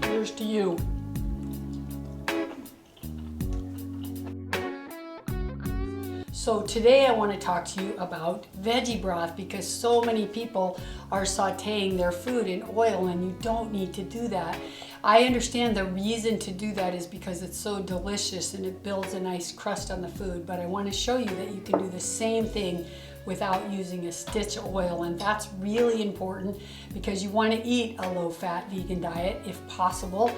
Here's to you. So today I want to talk to you about veggie broth because so many people are sauteing their food in oil and you don't need to do that. I understand the reason to do that is because it's so delicious and it builds a nice crust on the food, but I want to show you that you can do the same thing without using a stitch of oil, and that's really important because you want to eat a low-fat vegan diet if possible.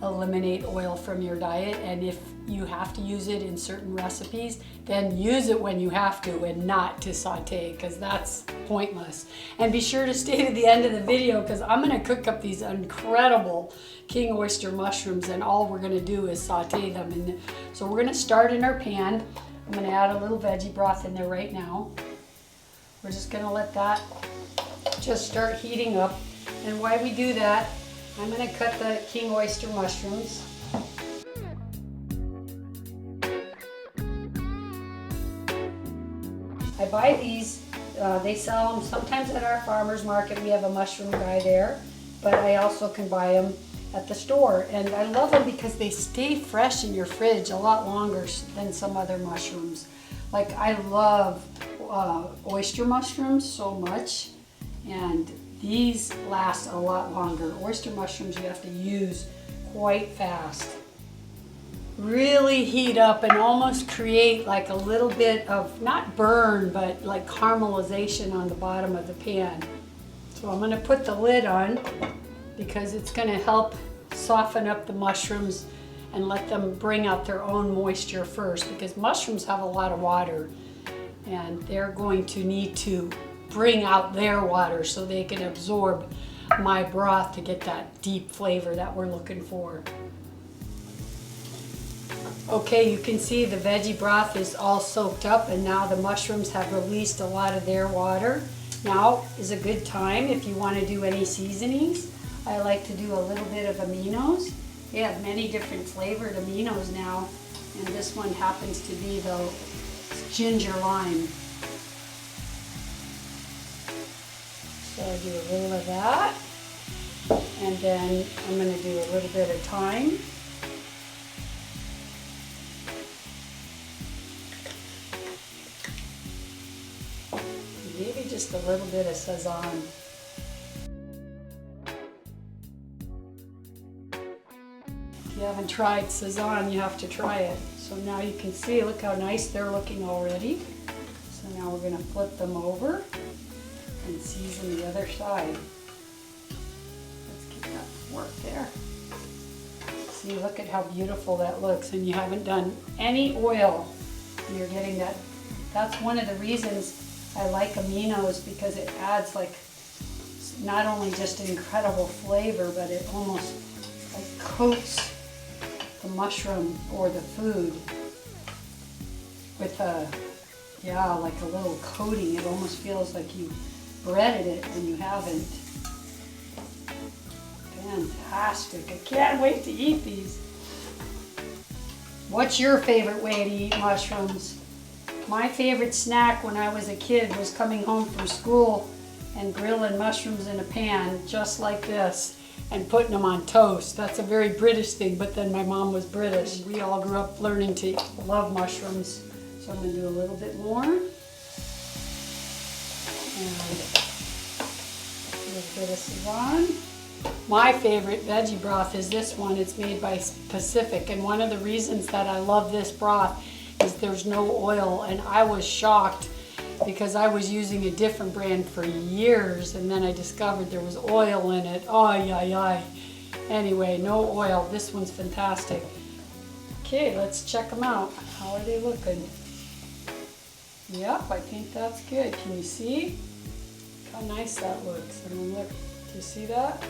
Eliminate oil from your diet, and if you have to use it in certain recipes, then use it when you have to and not to saute, because that's pointless. And be sure to stay to the end of the video because I'm going to cook up these incredible king oyster mushrooms, and all we're going to do is saute them. And so we're going to start in our pan. I'm going to add a little veggie broth in there right now. We're just going to let that just start heating up, and while we do that, I'm going to cut the king oyster mushrooms. I buy these, they sell them sometimes at our farmer's market. We have a mushroom guy there, but I also can buy them at the store. And I love them because they stay fresh in your fridge a lot longer than some other mushrooms. Like, I love oyster mushrooms so much, and these last a lot longer. Oyster mushrooms you have to use quite fast. Really heat up and almost create like a little bit of, not burn, but like caramelization on the bottom of the pan. So I'm going to put the lid on because it's going to help soften up the mushrooms and let them bring out their own moisture first, because mushrooms have a lot of water and they're going to need to bring out their water so they can absorb my broth to get that deep flavor that we're looking for. Okay, you can see the veggie broth is all soaked up, and now the mushrooms have released a lot of their water. Now is a good time if you want to do any seasonings. I like to do a little bit of aminos. They have many different flavored aminos now, and this one happens to be the ginger lime. So I'll do a little of that, and then I'm going to do a little bit of thyme. Maybe just a little bit of sazon. If you haven't tried sazon, you have to try it. So now you can see, look how nice they're looking already. So now we're going to flip them over and season the other side. Let's get that to work there. See, look at how beautiful that looks, and you haven't done any oil. And you're getting that. That's one of the reasons I like aminos, because it adds like not only just an incredible flavor, but it almost like coats the mushroom or the food with a, yeah, like a little coating. It almost feels like you breaded it when you haven't. Fantastic. I can't wait to eat these. What's your favorite way to eat mushrooms? My favorite snack when I was a kid was coming home from school and grilling mushrooms in a pan just like this and putting them on toast. That's a very British thing, but then my mom was British. We all grew up learning to love mushrooms. So I'm going to do a little bit more. And a little bit of sazon. My favorite veggie broth is this one. It's made by Pacific, and one of the reasons that I love this broth is there's no oil, and I was shocked because I was using a different brand for years, and then I discovered there was oil in it. Ay, ay, ay. Anyway, no oil. This one's fantastic. Okay, let's check them out. How are they looking? Yep, I think that's good. Can you see how nice that looks? I mean, look, do you see that?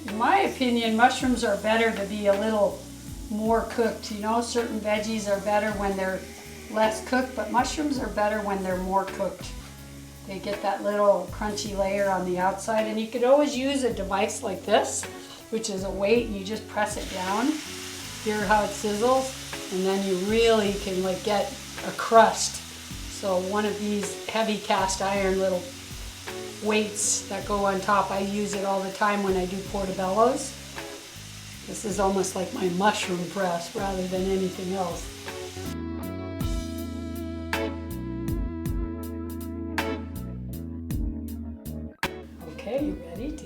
In my opinion, mushrooms are better to be a little more cooked. You know, certain veggies are better when they're less cooked, but mushrooms are better when they're more cooked. They get that little crunchy layer on the outside, and you could always use a device like this, which is a weight, and you just press it down. Hear how it sizzles, and then you really can like get a crust. So one of these heavy cast iron little weights that go on top, I use it all the time when I do portobellos. This is almost like my mushroom press rather than anything else. Okay, you ready?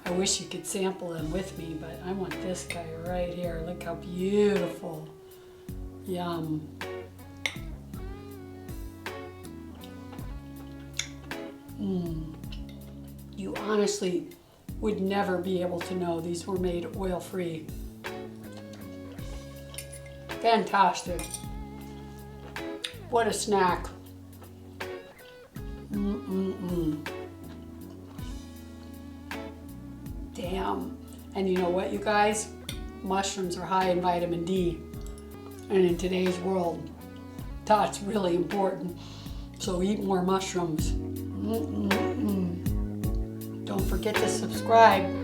I wish you could sample them with me, but I want this guy right here. Look how beautiful. Yum. You honestly would never be able to know these were made oil-free. Fantastic. What a snack. Damn. And you know what, you guys? Mushrooms are high in vitamin D. And in today's world, that's really important. So eat more mushrooms. Don't forget to subscribe.